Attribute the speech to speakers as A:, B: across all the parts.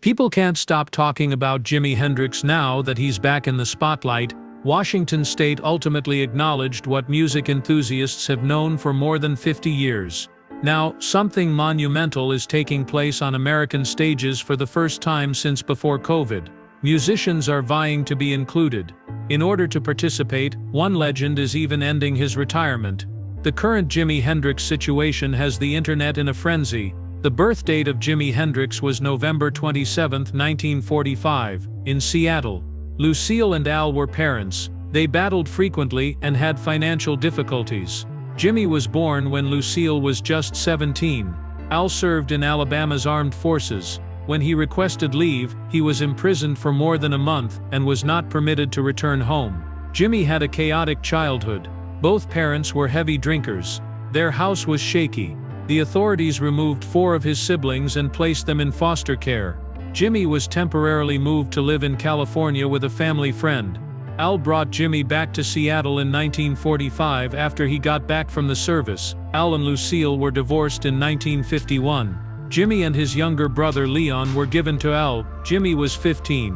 A: People can't stop talking about Jimi Hendrix now that he's back in the spotlight. Washington State ultimately acknowledged what music enthusiasts have known for more than 50 years. Now, something monumental is taking place on American stages for the first time since before COVID. Musicians are vying to be included. In order to participate, one legend is even ending his retirement. The current Jimi Hendrix situation has the internet in a frenzy. The birth date of Jimi Hendrix was November 27, 1945, in Seattle. Lucille and Al were parents. They battled frequently and had financial difficulties. Jimi was born when Lucille was just 17. Al served in Alabama's armed forces. When he requested leave, he was imprisoned for more than a month and was not permitted to return home. Jimi had a chaotic childhood. Both parents were heavy drinkers. Their house was shaky. The authorities removed 4 of his siblings and placed them in foster care. Jimi was temporarily moved to live in California with a family friend. Al brought Jimi back to Seattle in 1945 after he got back from the service. Al and Lucille were divorced in 1951. Jimi and his younger brother Leon were given to Al. Jimi was 15.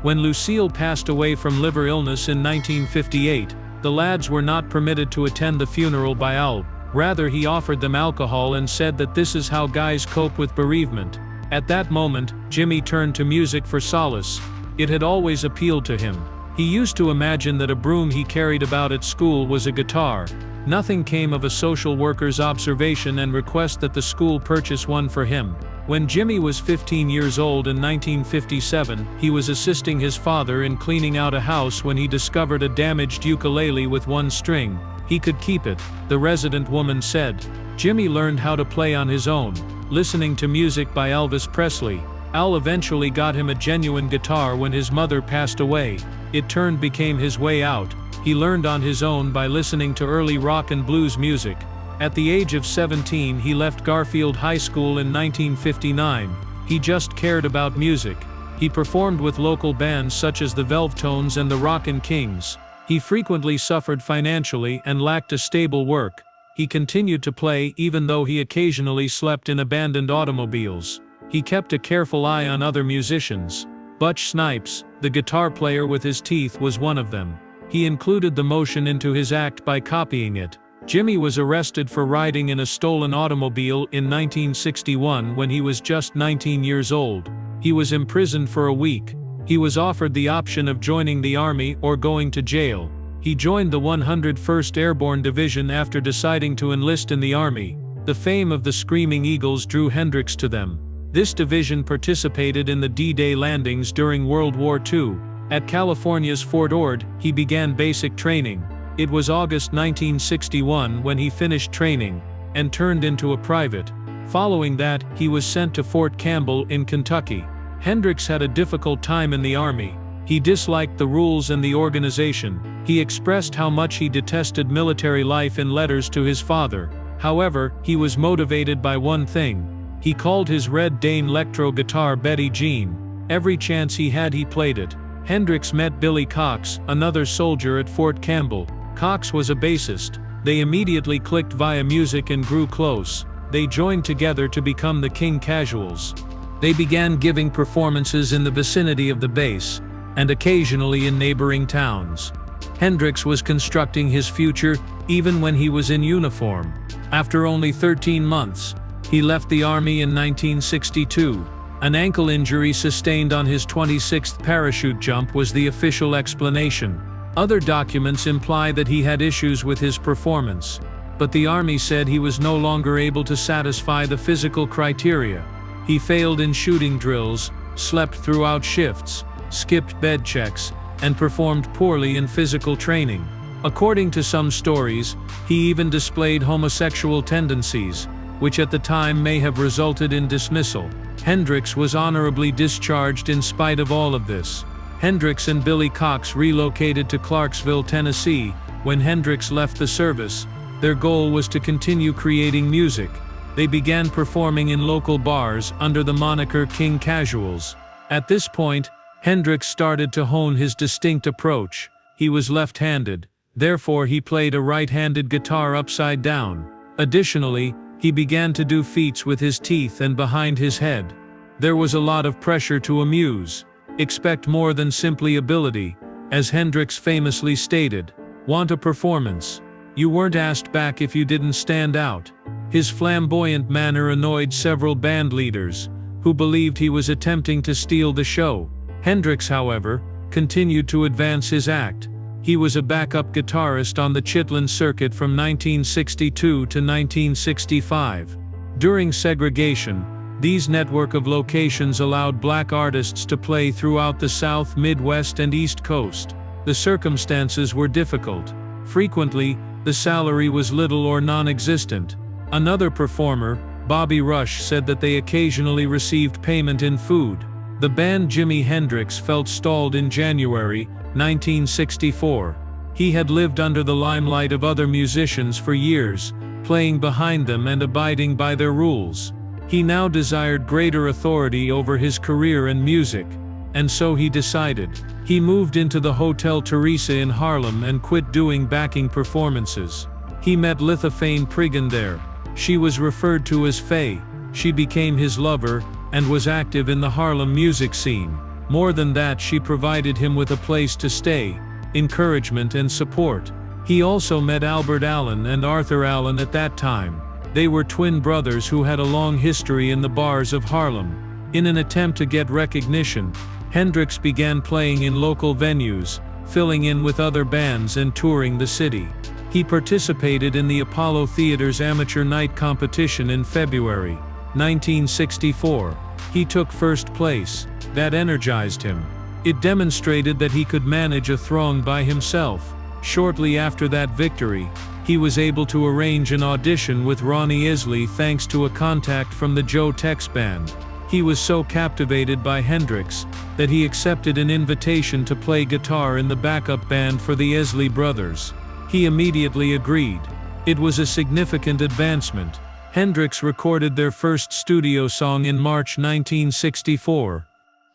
A: When Lucille passed away from liver illness in 1958, the lads were not permitted to attend the funeral by Al. Rather, he offered them alcohol and said that this is how guys cope with bereavement. At that moment, Jimi turned to music for solace. It had always appealed to him. He used to imagine that a broom he carried about at school was a guitar. Nothing came of a social worker's observation and request that the school purchase one for him. When Jimi was 15 years old in 1957, he was assisting his father in cleaning out a house when he discovered a damaged ukulele with one string. He could keep it, the resident woman said. Jimi learned how to play on his own, listening to music by Elvis Presley. Al eventually got him a genuine guitar when his mother passed away. It became his way out. He learned on his own by listening to early rock and blues music. At the age of 17, he left Garfield High School in 1959. He just cared about music. He performed with local bands such as the Velvetones and the Rockin' Kings. He frequently suffered financially and lacked a stable work. He continued to play even though he occasionally slept in abandoned automobiles. He kept a careful eye on other musicians. Butch Snipes, the guitar player with his teeth, was one of them. He included the motion into his act by copying it. Jimi was arrested for riding in a stolen automobile in 1961 when he was just 19 years old. He was imprisoned for a week. He was offered the option of joining the army or going to jail. He joined the 101st Airborne Division after deciding to enlist in the army. The fame of the Screaming Eagles drew Hendrix to them. This division participated in the D-Day landings during World War II. At California's Fort Ord, he began basic training. It was August 1961 when he finished training and turned into a private. Following that, he was sent to Fort Campbell in Kentucky. Hendrix had a difficult time in the army. He disliked the rules and the organization. He expressed how much he detested military life in letters to his father. However, he was motivated by one thing. He called his Red Dane electro guitar Betty Jean. Every chance he had, he played it. Hendrix met Billy Cox, another soldier at Fort Campbell. Cox was a bassist. They immediately clicked via music and grew close. They joined together to become the King Casuals. They began giving performances in the vicinity of the base, and occasionally in neighboring towns. Hendrix was constructing his future even when he was in uniform. After only 13 months, he left the army in 1962. An ankle injury sustained on his 26th parachute jump was the official explanation. Other documents imply that he had issues with his performance, but the army said he was no longer able to satisfy the physical criteria. He failed in shooting drills, slept throughout shifts, skipped bed checks, and performed poorly in physical training. According to some stories, he even displayed homosexual tendencies, which at the time may have resulted in dismissal. Hendrix was honorably discharged in spite of all of this. Hendrix and Billy Cox relocated to Clarksville, Tennessee. When Hendrix left the service, their goal was to continue creating music. They began performing in local bars under the moniker King Casuals. At this point, Hendrix started to hone his distinct approach. He was left-handed, therefore he played a right-handed guitar upside down. Additionally, he began to do feats with his teeth and behind his head. There was a lot of pressure to amuse. Expect more than simply ability. As Hendrix famously stated, "Want a performance? You weren't asked back if you didn't stand out." His flamboyant manner annoyed several band leaders, who believed he was attempting to steal the show. Hendrix, however, continued to advance his act. He was a backup guitarist on the Chitlin circuit from 1962 to 1965. During segregation, these network of locations allowed black artists to play throughout the South, Midwest, and East Coast. The circumstances were difficult. Frequently, the salary was little or non-existent. Another performer, Bobby Rush, said that they occasionally received payment in food. The band Jimi Hendrix felt stalled in January 1964. He had lived under the limelight of other musicians for years, playing behind them and abiding by their rules. He now desired greater authority over his career and music, and so he decided. He moved into the Hotel Teresa in Harlem and quit doing backing performances. He met Lithafane Prigan there. She was referred to as Faye. She became his lover, and was active in the Harlem music scene. More than that, she provided him with a place to stay, encouragement and support. He also met Albert Allen and Arthur Allen at that time. They were twin brothers who had a long history in the bars of Harlem. In an attempt to get recognition, Hendrix began playing in local venues, filling in with other bands and touring the city. He participated in the Apollo Theater's amateur night competition in February 1964. He took first place. That energized him. It demonstrated that he could manage a throng by himself. Shortly after that victory, he was able to arrange an audition with Ronnie Isley thanks to a contact from the Joe Tex Band. He was so captivated by Hendrix that he accepted an invitation to play guitar in the backup band for the Isley brothers. He immediately agreed. It was a significant advancement. Hendrix recorded their first studio song in March 1964.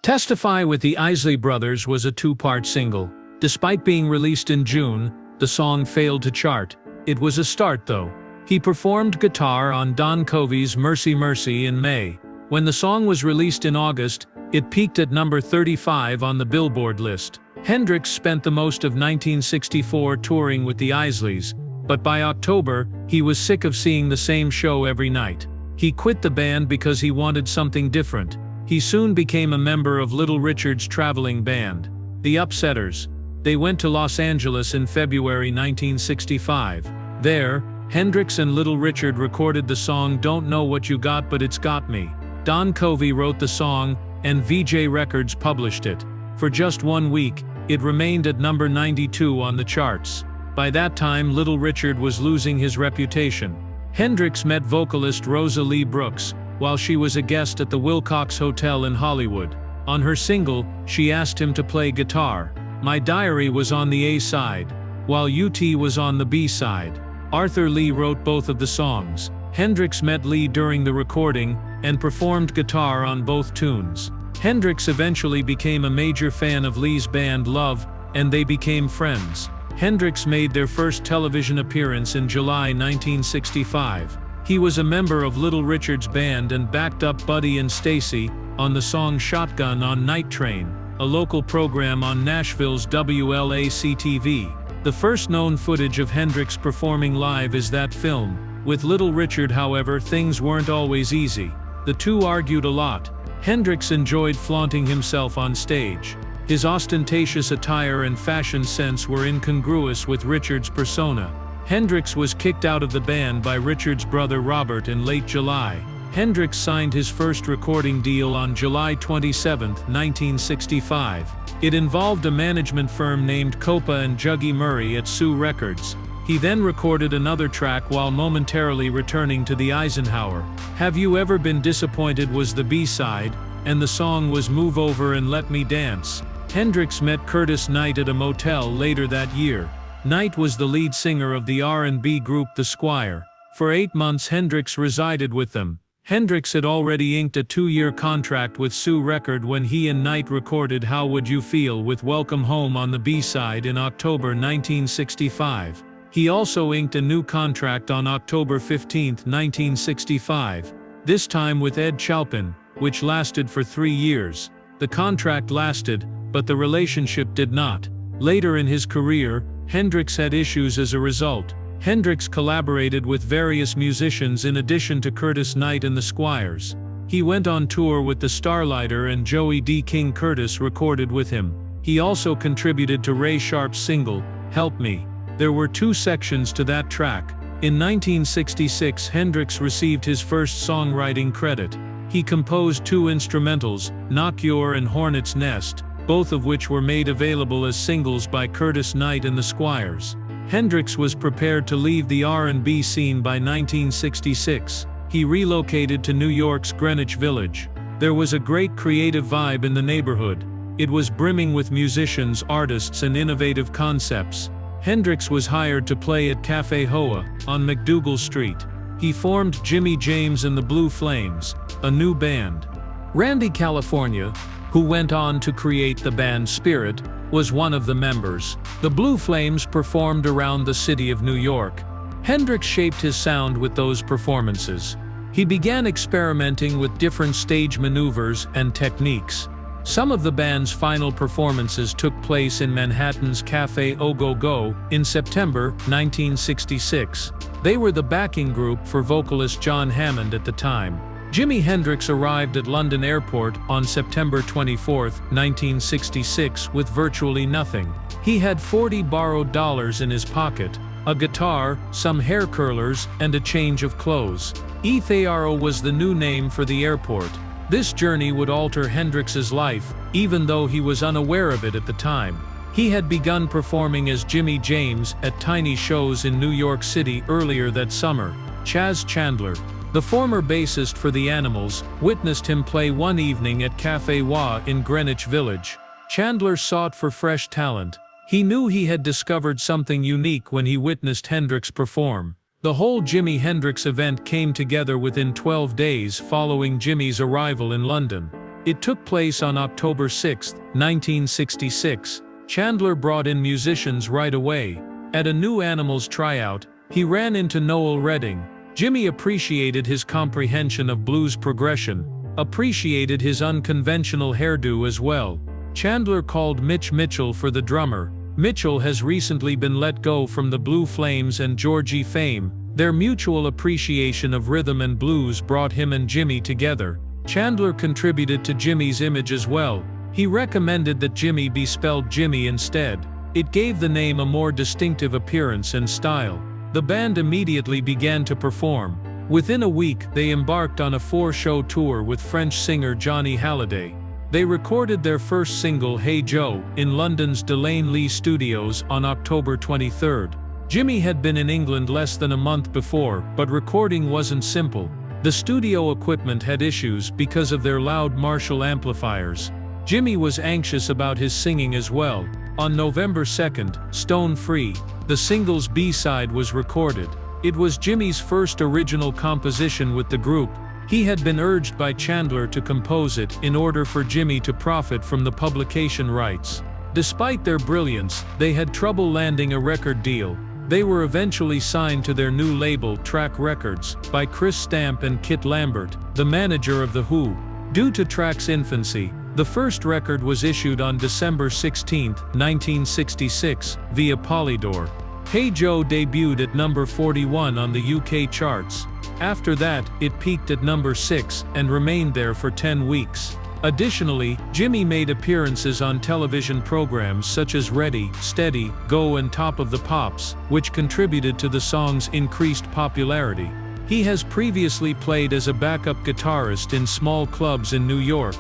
A: Testify with the Isley Brothers was a two-part single. Despite being released in June, the song failed to chart. It was a start though. He performed guitar on Don Covey's Mercy Mercy in May. When the song was released in August, it peaked at number 35 on the Billboard list. Hendrix spent the most of 1964 touring with the Isleys, but by October, he was sick of seeing the same show every night. He quit the band because he wanted something different. He soon became a member of Little Richard's traveling band, the Upsetters. They went to Los Angeles in February 1965. There, Hendrix and Little Richard recorded the song Don't Know What You Got But It's Got Me. Don Covey wrote the song, and VJ Records published it. For just 1 week, it remained at number 92 on the charts. By that time, Little Richard was losing his reputation. Hendrix met vocalist Rosa Lee Brooks while she was a guest at the Wilcox Hotel in Hollywood. On her single, she asked him to play guitar. My Diary was on the A side, while UT was on the B side. Arthur Lee wrote both of the songs. Hendrix met Lee during the recording and performed guitar on both tunes. Hendrix eventually became a major fan of Lee's band Love, and they became friends. Hendrix made their first television appearance in July 1965. He was a member of Little Richard's band and backed up Buddy and Stacy on the song Shotgun on Night Train, a local program on Nashville's WLAC-TV. The first known footage of Hendrix performing live is that film. With Little Richard, however, things weren't always easy. The two argued a lot. Hendrix enjoyed flaunting himself on stage. His ostentatious attire and fashion sense were incongruous with Richard's persona. Hendrix was kicked out of the band by Richard's brother Robert in late July. Hendrix signed his first recording deal on July 27, 1965. It involved a management firm named Copa and Juggy Murray at Sioux Records. He then recorded another track while momentarily returning to the Eisenhower. Have You Ever Been Disappointed was the B-side, and the song was Move Over and Let Me Dance. Hendrix met Curtis Knight at a motel later that year. Knight was the lead singer of the R&B group The Squire. For 8 months Hendrix resided with them. Hendrix had already inked a 2-year contract with Sioux Record when he and Knight recorded How Would You Feel with Welcome Home on the B-side in October 1965. He also inked a new contract on October 15, 1965, this time with Ed Chalpin, which lasted for 3 years. The contract lasted, but the relationship did not. Later in his career, Hendrix had issues as a result. Hendrix collaborated with various musicians in addition to Curtis Knight and the Squires. He went on tour with the Starlighter, and Joey D. King Curtis recorded with him. He also contributed to Ray Sharp's single, Help Me. There were 2 sections to that track. In 1966, Hendrix received his first songwriting credit. He composed 2 instrumentals, Knock Your and Hornet's Nest, both of which were made available as singles by Curtis Knight and the Squires. Hendrix was prepared to leave the R&B scene by 1966. He relocated to New York's Greenwich Village. There was a great creative vibe in the neighborhood. It was brimming with musicians, artists, and innovative concepts. Hendrix was hired to play at Café Hoa on McDougal Street. He formed Jimmy James and the Blue Flames, a new band. Randy California, who went on to create the band Spirit, was one of the members. The Blue Flames performed around the city of New York. Hendrix shaped his sound with those performances. He began experimenting with different stage maneuvers and techniques. Some of the band's final performances took place in Manhattan's Café Ogogo in September 1966. They were the backing group for vocalist John Hammond at the time. Jimi Hendrix arrived at London Airport on September 24, 1966 with virtually nothing. He had $40 borrowed in his pocket, a guitar, some hair curlers, and a change of clothes. Etharo was the new name for the airport. This journey would alter Hendrix's life, even though he was unaware of it at the time. He had begun performing as Jimmy James at tiny shows in New York City earlier that summer. Chas Chandler, the former bassist for The Animals, witnessed him play one evening at Café Wah in Greenwich Village. Chandler sought for fresh talent. He knew he had discovered something unique when he witnessed Hendrix perform. The whole Jimi Hendrix event came together within 12 days following Jimmy's arrival in London. It took place on October 6, 1966. Chandler brought in musicians right away. At a New Animals tryout, he ran into Noel Redding. Jimmy appreciated his comprehension of blues progression, appreciated his unconventional hairdo as well. Chandler called Mitch Mitchell for the drummer. Mitchell has recently been let go from the Blue Flames and Georgie fame. Their mutual appreciation of rhythm and blues brought him and Jimmy together. Chandler contributed to Jimmy's image as well. He recommended that Jimmy be spelled Jimmy instead. It gave the name a more distinctive appearance and style. The band immediately began to perform. Within a week, they embarked on a 4-show tour with French singer Johnny Hallyday. They recorded their first single, Hey Joe, in London's Delane Lee Studios on October 23. Jimmy had been in England less than a month before, but recording wasn't simple. The studio equipment had issues because of their loud Marshall amplifiers. Jimmy was anxious about his singing as well. On November 2, Stone Free, the single's B-side was recorded. It was Jimmy's first original composition with the group. He had been urged by Chandler to compose it in order for Jimmy to profit from the publication rights. Despite their brilliance, they had trouble landing a record deal. They were eventually signed to their new label, Track Records, by Chris Stamp and Kit Lambert, the manager of The Who. Due to Track's infancy, the first record was issued on December 16, 1966, via Polydor. Hey Joe debuted at number 41 on the UK charts. After that, it peaked at number 6 and remained there for 10 weeks. Additionally, Jimmy made appearances on television programs such as Ready, Steady, Go and Top of the Pops, which contributed to the song's increased popularity. He has previously played as a backup guitarist in small clubs in New York.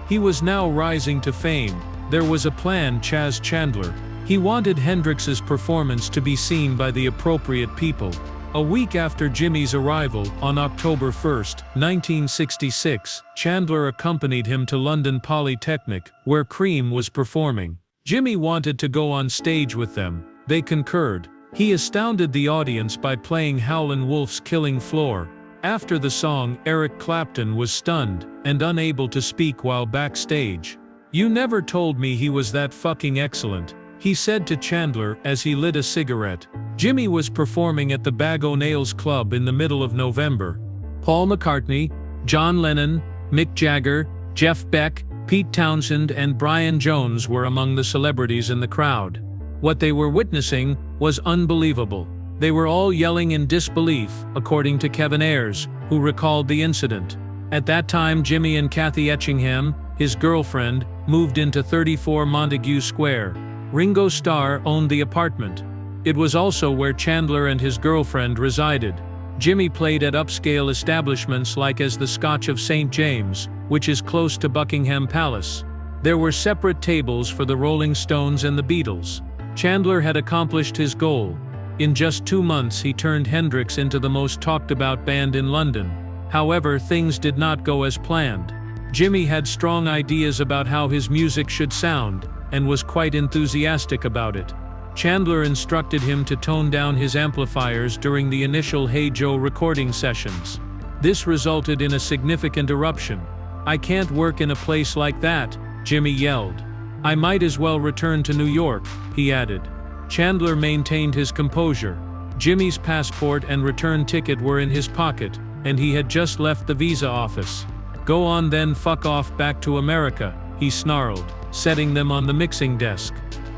A: He was now rising to fame. There was a plan, Chas Chandler. He wanted Hendrix's performance to be seen by the appropriate people. A week after Jimmy's arrival, on October 1, 1966, Chandler accompanied him to London Polytechnic, where Cream was performing. Jimmy wanted to go on stage with them. They concurred. He astounded the audience by playing Howlin' Wolf's Killing Floor. After the song, Eric Clapton was stunned and unable to speak while backstage. "You never told me he was that fucking excellent," he said to Chandler as he lit a cigarette. Jimmy was performing at the Bag O' Nails Club in the middle of November. Paul McCartney, John Lennon, Mick Jagger, Jeff Beck, Pete Townsend and Brian Jones were among the celebrities in the crowd. What they were witnessing was unbelievable. They were all yelling in disbelief, according to Kevin Ayers, who recalled the incident. At that time, Jimi and Kathy Etchingham, his girlfriend, moved into 34 Montague Square. Ringo Starr owned the apartment. It was also where Chandler and his girlfriend resided. Jimi played at upscale establishments like as the Scotch of St. James, which is close to Buckingham Palace. There were separate tables for the Rolling Stones and the Beatles. Chandler had accomplished his goal. In just 2 months he turned Hendrix into the most talked-about band in London. However, things did not go as planned. Jimi had strong ideas about how his music should sound, and was quite enthusiastic about it. Chandler instructed him to tone down his amplifiers during the initial Hey Joe recording sessions. This resulted in a significant eruption. "I can't work in a place like that," Jimi yelled. "I might as well return to New York," he added. Chandler maintained his composure. Jimi's passport and return ticket were in his pocket, and he had just left the visa office. "Go on then, fuck off back to America," he snarled, setting them on the mixing desk.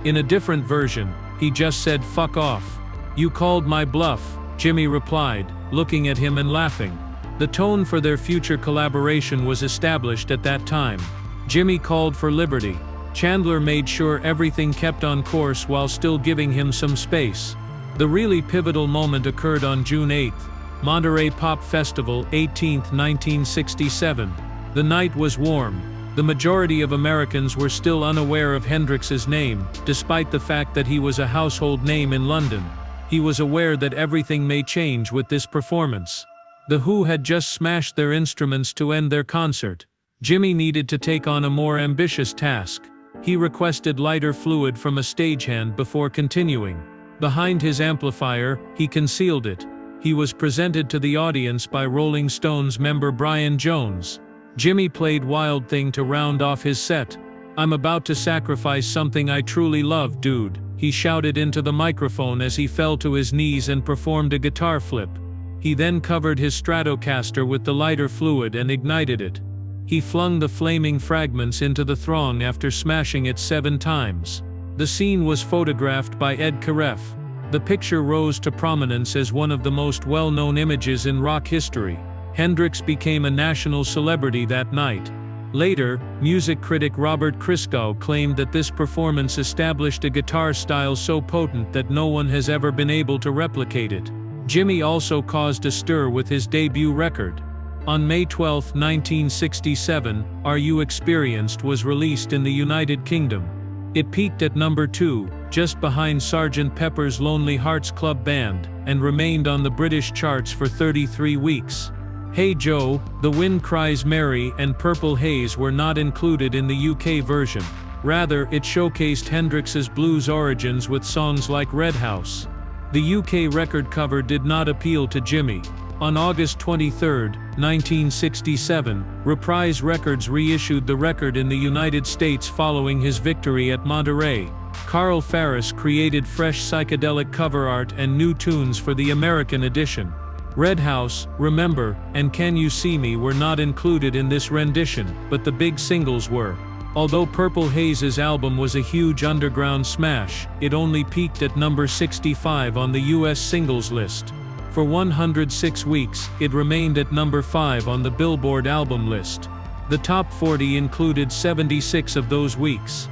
A: In a different version, he just said "fuck off." "You called my bluff," Jimi replied, looking at him and laughing. The tone for their future collaboration was established at that time. Jimi called for liberty. Chandler made sure everything kept on course while still giving him some space. The really pivotal moment occurred on June 8, Monterey Pop Festival, 18th, 1967. The night was warm. The majority of Americans were still unaware of Hendrix's name, despite the fact that he was a household name in London. He was aware that everything may change with this performance. The Who had just smashed their instruments to end their concert. Jimi needed to take on a more ambitious task. He requested lighter fluid from a stagehand before continuing. Behind his amplifier, he concealed it. He was presented to the audience by Rolling Stones member Brian Jones. Jimi played Wild Thing to round off his set. "I'm about to sacrifice something I truly love, dude," he shouted into the microphone as he fell to his knees and performed a guitar flip. He then covered his Stratocaster with the lighter fluid and ignited it. He flung the flaming fragments into the throng after smashing it 7 times. The scene was photographed by Ed Kareff. The picture rose to prominence as one of the most well-known images in rock history. Hendrix became a national celebrity that night. Later, music critic Robert Christgau claimed that this performance established a guitar style so potent that no one has ever been able to replicate it. Jimi also caused a stir with his debut record. On May 12, 1967, Are You Experienced was released in the United Kingdom. It peaked at number 2, just behind Sgt. Pepper's Lonely Hearts Club Band, and remained on the British charts for 33 weeks. Hey Joe, The Wind Cries Mary and Purple Haze were not included in the UK version. Rather, it showcased Hendrix's blues origins with songs like Red House. The UK record cover did not appeal to Jimi. On August 23, 1967, Reprise Records reissued the record in the United States following his victory at Monterey. Carl Farris created fresh psychedelic cover art and new tunes for the American edition. Red House, Remember, and Can You See Me were not included in this rendition, but the big singles were. Although Purple Haze's album was a huge underground smash, it only peaked at number 65 on the US singles list. For 106 weeks, it remained at number 5 on the Billboard album list. The top 40 included 76 of those weeks.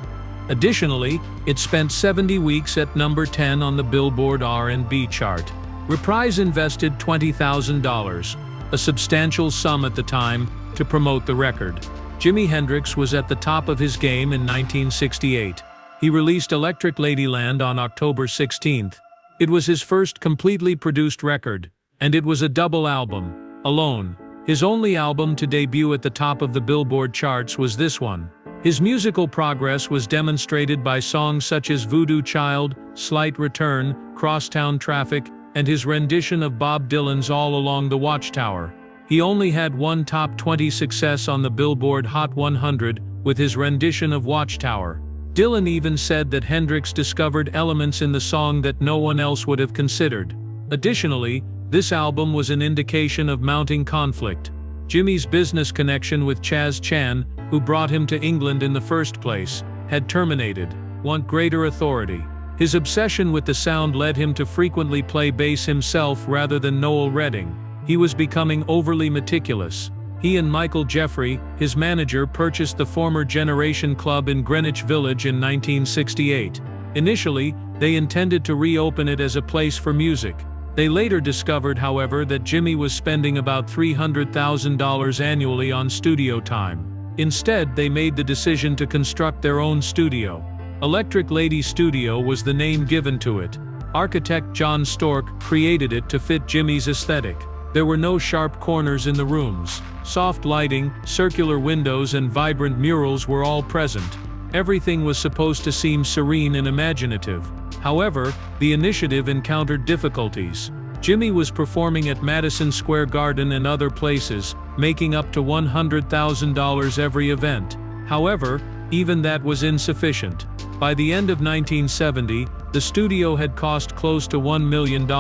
A: Additionally, it spent 70 weeks at number 10 on the Billboard R&B chart. Reprise invested $20,000, a substantial sum at the time, to promote the record. Jimi Hendrix was at the top of his game in 1968. He released Electric Ladyland on October 16th. It was his first completely produced record, and it was a double album, Alone. His only album to debut at the top of the Billboard charts was this one. His musical progress was demonstrated by songs such as Voodoo Child, Slight Return, Crosstown Traffic, and his rendition of Bob Dylan's All Along the Watchtower. He only had one top 20 success on the Billboard Hot 100 with his rendition of Watchtower. Dylan even said that Hendrix discovered elements in the song that no one else would have considered. Additionally, this album was an indication of mounting conflict. Jimmy's business connection with Chaz Chan, who brought him to England in the first place, had terminated. Want greater authority. His obsession with the sound led him to frequently play bass himself rather than Noel Redding. He was becoming overly meticulous. He and Michael Jeffrey, his manager, purchased the former Generation Club in Greenwich Village in 1968. Initially, they intended to reopen it as a place for music. They later discovered, however, that Jimmy was spending about $300,000 annually on studio time. Instead, they made the decision to construct their own studio. Electric Lady Studio was the name given to it. Architect John Stork created it to fit Jimmy's aesthetic. There were no sharp corners in the rooms. Soft lighting, circular windows and vibrant murals were all present. Everything was supposed to seem serene and imaginative. However, the initiative encountered difficulties. Jimmy was performing at Madison Square Garden and other places, making up to $100,000 every event. However, even that was insufficient. By the end of 1970, the studio had cost close to $1 million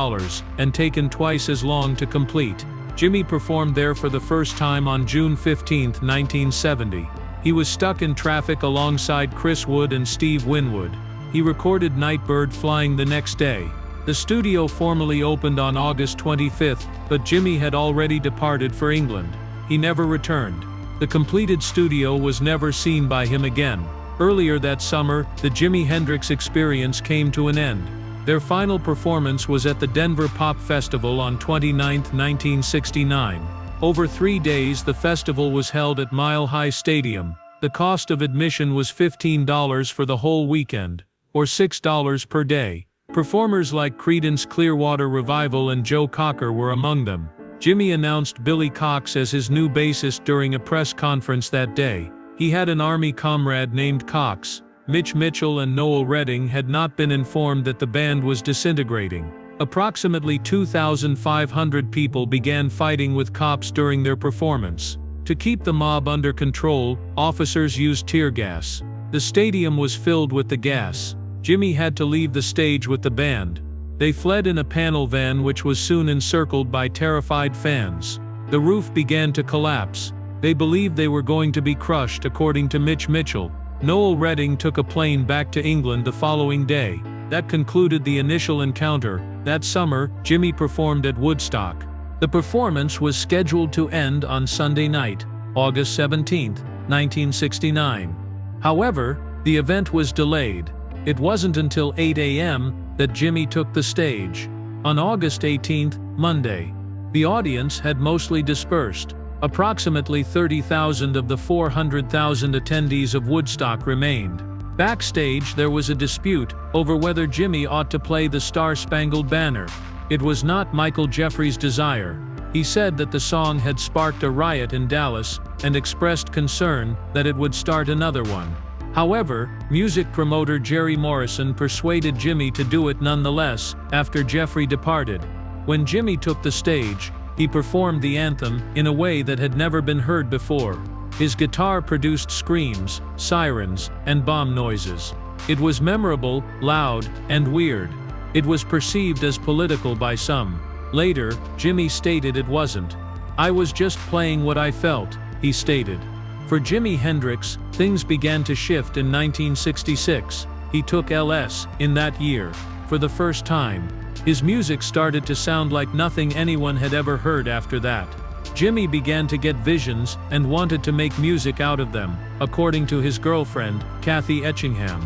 A: and taken twice as long to complete. Jimmy performed there for the first time on June 15, 1970. He was stuck in traffic alongside Chris Wood and Steve Winwood. He recorded Nightbird Flying the next day. The studio formally opened on August 25, but Jimmy had already departed for England. He never returned. The completed studio was never seen by him again. Earlier that summer, the Jimi Hendrix experience came to an end. Their final performance was at the Denver Pop Festival on 29, 1969. Over 3 days, the festival was held at Mile High Stadium. The cost of admission was $15 for the whole weekend, or $6 per day. Performers like Creedence Clearwater Revival and Joe Cocker were among them. Jimmy announced Billy Cox as his new bassist during a press conference that day. He had an army comrade named Cox. Mitch Mitchell and Noel Redding had not been informed that the band was disintegrating. Approximately 2,500 people began fighting with cops during their performance. To keep the mob under control, officers used tear gas. The stadium was filled with the gas. Jimmy had to leave the stage with the band. They fled in a panel van which was soon encircled by terrified fans. The roof began to collapse. They believed they were going to be crushed, according to Mitch Mitchell. Noel Redding took a plane back to England the following day. That concluded the initial encounter. That summer, Jimmy performed at Woodstock. The performance was scheduled to end on Sunday night, August 17, 1969. However, the event was delayed. It wasn't until 8 a.m. that Jimmy took the stage. On August 18, Monday, the audience had mostly dispersed. Approximately 30,000 of the 400,000 attendees of Woodstock remained. Backstage, there was a dispute over whether Jimmy ought to play the Star-Spangled Banner. It was not Michael Jeffrey's desire. He said that the song had sparked a riot in Dallas and expressed concern that it would start another one. However, music promoter Jerry Morrison persuaded Jimmy to do it nonetheless after Jeffrey departed. When Jimmy took the stage, he performed the anthem in a way that had never been heard before. His guitar produced screams, sirens, and bomb noises. It was memorable, loud, and weird. It was perceived as political by some. Later, Jimmy stated it wasn't. "I was just playing what I felt," he stated. For Jimi Hendrix, things began to shift in 1966. He took LS in that year. For the first time, his music started to sound like nothing anyone had ever heard after that. Jimmy began to get visions and wanted to make music out of them, according to his girlfriend, Kathy Etchingham.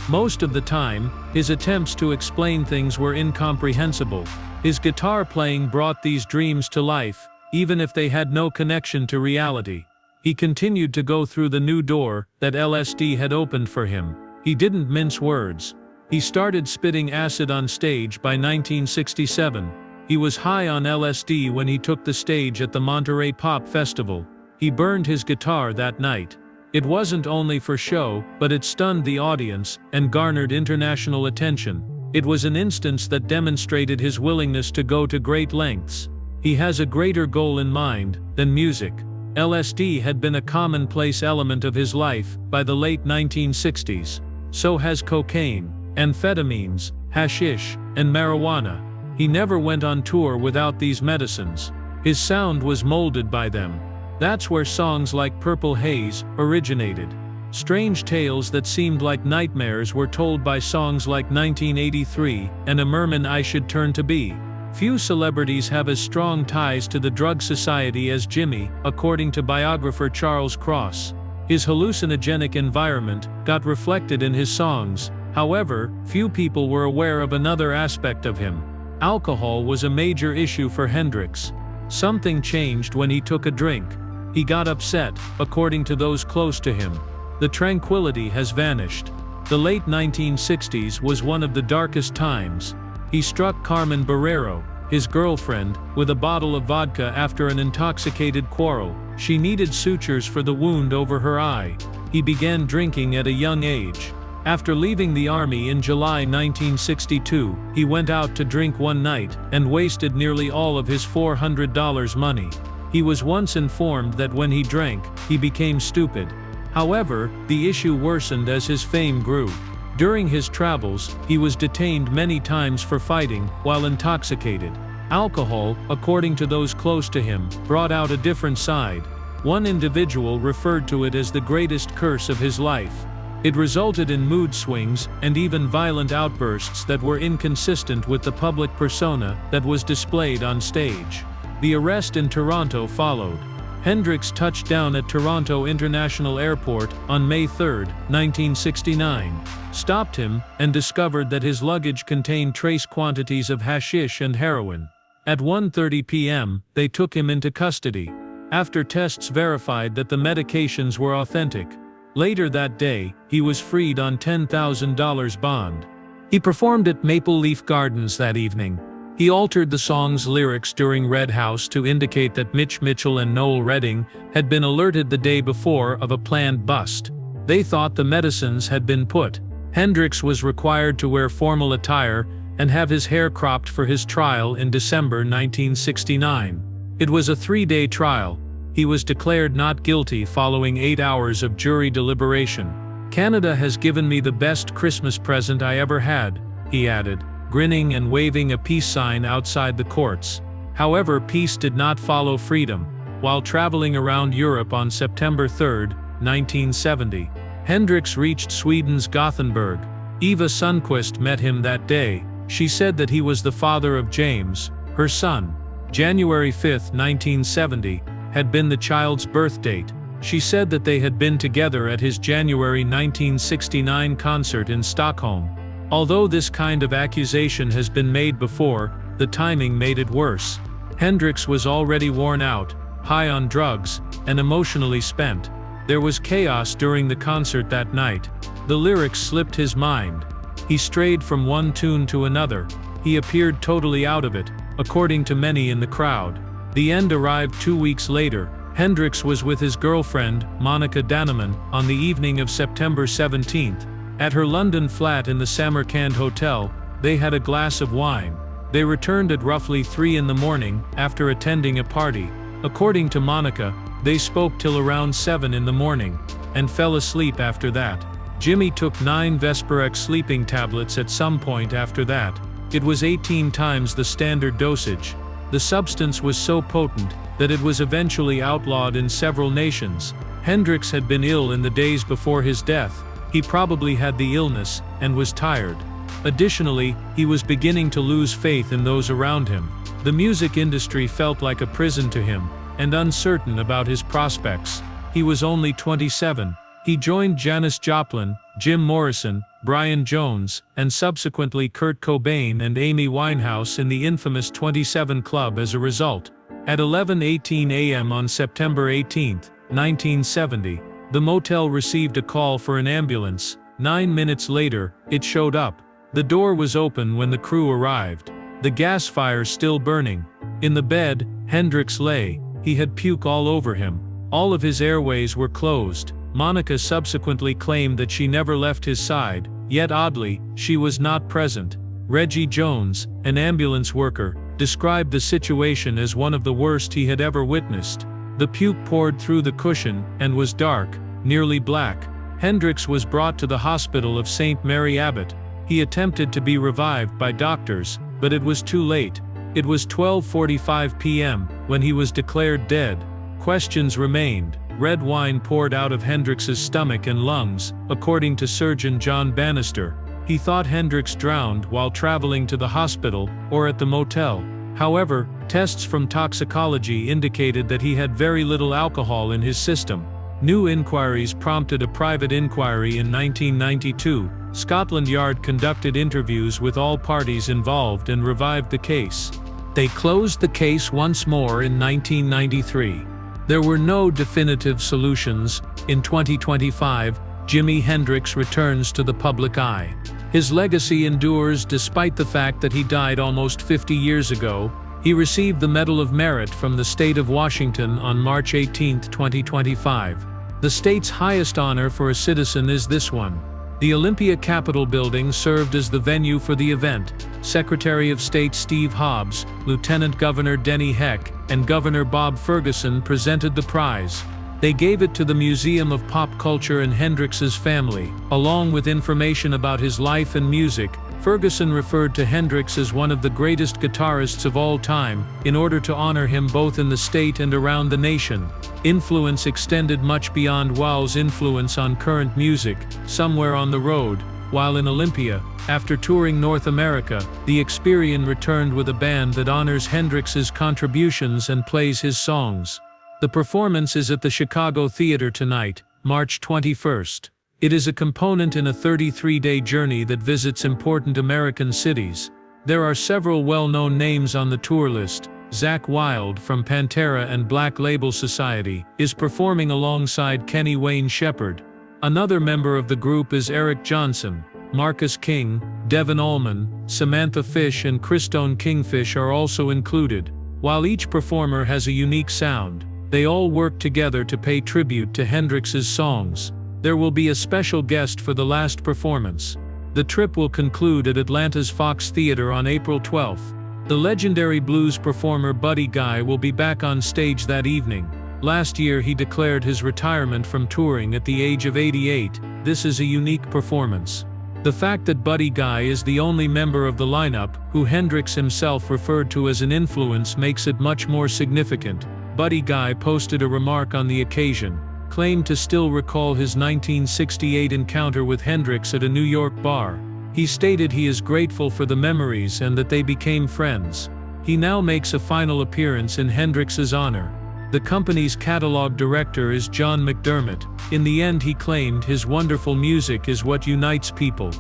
A: Most of the time, his attempts to explain things were incomprehensible. His guitar playing brought these dreams to life, even if they had no connection to reality. He continued to go through the new door that LSD had opened for him. He didn't mince words. He started spitting acid on stage by 1967. He was high on LSD when he took the stage at the Monterey Pop Festival. He burned his guitar that night. It wasn't only for show, but it stunned the audience and garnered international attention. It was an instance that demonstrated his willingness to go to great lengths. He has a greater goal in mind than music. LSD had been a commonplace element of his life by the late 1960s. So has cocaine, amphetamines, hashish, and marijuana. He never went on tour without these medicines. His sound was molded by them. That's where songs like Purple Haze originated. Strange tales that seemed like nightmares were told by songs like 1983 and A Merman I Should Turn to Be. Few celebrities have as strong ties to the drug society as Jimi, according to biographer Charles Cross. His hallucinogenic environment got reflected in his songs. However, few people were aware of another aspect of him. Alcohol was a major issue for Hendrix. Something changed when he took a drink. He got upset, according to those close to him. The tranquility has vanished. The late 1960s was one of the darkest times. He struck Carmen Barrero, his girlfriend, with a bottle of vodka after an intoxicated quarrel. She needed sutures for the wound over her eye. He began drinking at a young age. After leaving the army in July 1962, he went out to drink one night and wasted nearly all of his $400 money. He was once informed that when he drank, he became stupid. However, the issue worsened as his fame grew. During his travels, he was detained many times for fighting while intoxicated. Alcohol, according to those close to him, brought out a different side. One individual referred to it as the greatest curse of his life. It resulted in mood swings and even violent outbursts that were inconsistent with the public persona that was displayed on stage. The arrest in Toronto followed. Hendrix touched down at Toronto International Airport on May 3, 1969, stopped him, and discovered that his luggage contained trace quantities of hashish and heroin. At 1:30 p.m., they took him into custody. After tests verified that the medications were authentic. Later that day, he was freed on $10,000 bond. He performed at Maple Leaf Gardens that evening. He altered the song's lyrics during Red House to indicate that Mitch Mitchell and Noel Redding had been alerted the day before of a planned bust. They thought the medicines had been put. Hendrix was required to wear formal attire and have his hair cropped for his trial in December 1969. It was a 3-day trial. He was declared not guilty following 8 hours of jury deliberation. "Canada has given me the best Christmas present I ever had," he added, grinning and waving a peace sign outside the courts. However, peace did not follow freedom. While traveling around Europe on September 3, 1970, Hendrix reached Sweden's Gothenburg. Eva Sundquist met him that day. She said that he was the father of James, her son. January 5, 1970, had been the child's birth date. She said that they had been together at his January 1969 concert in Stockholm. Although this kind of accusation has been made before, the timing made it worse. Hendrix was already worn out, high on drugs, and emotionally spent. There was chaos during the concert that night. The lyrics slipped his mind. He strayed from one tune to another. He appeared totally out of it, according to many in the crowd. The end arrived 2 weeks later. Hendrix was with his girlfriend, Monica Dannemann, on the evening of September 17. At her London flat in the Samarkand Hotel, they had a glass of wine. They returned at roughly 3 in the morning, after attending a party. According to Monica, they spoke till around 7 in the morning, and fell asleep after that. Jimi took 9 Vesperex sleeping tablets at some point after that. It was 18 times the standard dosage. The substance was so potent that it was eventually outlawed in several nations. Hendrix had been ill in the days before his death. He probably had the illness and was tired. Additionally, he was beginning to lose faith in those around him. The music industry felt like a prison to him, and uncertain about his prospects. He was only 27. He joined Janis Joplin, Jim Morrison, Brian Jones, and subsequently Kurt Cobain and Amy Winehouse in the infamous 27 Club as a result. At 11:18 a.m. on September 18, 1970, the motel received a call for an ambulance. 9 minutes later, it showed up. The door was open when the crew arrived. The gas fire still burning. In the bed, Hendrix lay. He had puke all over him. All of his airways were closed. Monica subsequently claimed that she never left his side, yet oddly, she was not present. Reggie Jones, an ambulance worker, described the situation as one of the worst he had ever witnessed. The puke poured through the cushion and was dark, nearly black. Hendrix was brought to the hospital of St. Mary Abbot. He attempted to be revived by doctors, but it was too late. It was 12:45 p.m. when he was declared dead. questions remained. Red wine poured out of Hendrix's stomach and lungs, according to surgeon John Bannister. He thought Hendrix drowned while traveling to the hospital or at the motel. However, tests from toxicology indicated that he had very little alcohol in his system. New inquiries prompted a private inquiry in 1992. Scotland Yard conducted interviews with all parties involved and revived the case. They closed the case once more in 1993. There were no definitive solutions. In 2025, Jimi Hendrix returns to the public eye. His legacy endures despite the fact that he died almost 50 years ago. He received the Medal of Merit from the state of Washington on March 18, 2025. The state's highest honor for a citizen is this one. The Olympia Capitol building served as the venue for the event. Secretary of State Steve Hobbs, Lieutenant Governor Denny Heck, and Governor Bob Ferguson presented the prize. They gave it to the Museum of Pop Culture and Hendrix's family, along with information about his life and music. Ferguson referred to Hendrix as one of the greatest guitarists of all time, in order to honor him both in the state and around the nation. Influence extended much beyond Wow's influence on current music. Somewhere on the road, while in Olympia, after touring North America, the Experian returned with a band that honors Hendrix's contributions and plays his songs. The performance is at the Chicago Theater tonight, March 21st. It is a component in a 33-day journey that visits important American cities. There are several well-known names on the tour list. Zakk Wylde from Pantera and Black Label Society is performing alongside Kenny Wayne Shepherd. Another member of the group is Eric Johnson. Marcus King, Devon Allman, Samantha Fish and Christone Kingfish are also included. While each performer has a unique sound, they all work together to pay tribute to Hendrix's songs. There will be a special guest for the last performance. The trip will conclude at Atlanta's Fox Theater on April 12th. The legendary blues performer Buddy Guy will be back on stage that evening. Last year he declared his retirement from touring at the age of 88. This is a unique performance. The fact that Buddy Guy is the only member of the lineup who Hendrix himself referred to as an influence makes it much more significant. Buddy Guy posted a remark on the occasion, claimed to still recall his 1968 encounter with Hendrix at a New York bar. He stated he is grateful for the memories and that they became friends. He now makes a final appearance in Hendrix's honor. The company's catalog director is John McDermott. In the end, he claimed his wonderful music is what unites people.